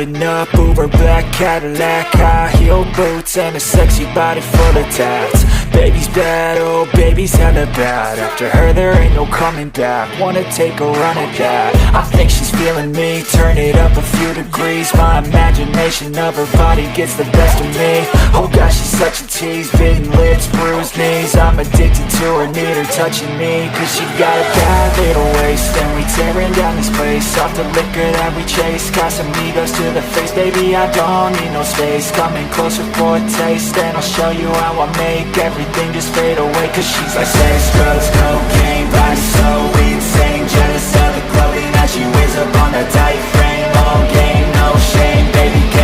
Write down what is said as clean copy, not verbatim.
Holding up Uber black Cadillac, high heel boots and a sexy body full of tats. Baby's bad, oh baby's hella bad. After her there ain't no coming back. Wanna take a run at that. I think she's feeling me, turn it up a few degrees. My imagination of her body gets the best of me. Oh gosh, she's such a tease, bitten lips, bruised knees. I'm addicted to her, need her touching me, cause she got a bad little waist. And we tearing down this place, off the liquor that we chase. Casamigos to the face, baby I don't need no space. Coming closer for a taste, and I'll show you how I make everything just fade away. Cause she's like sex, drugs, cocaine, body so insane. Jealous of the clothing that she wears up on her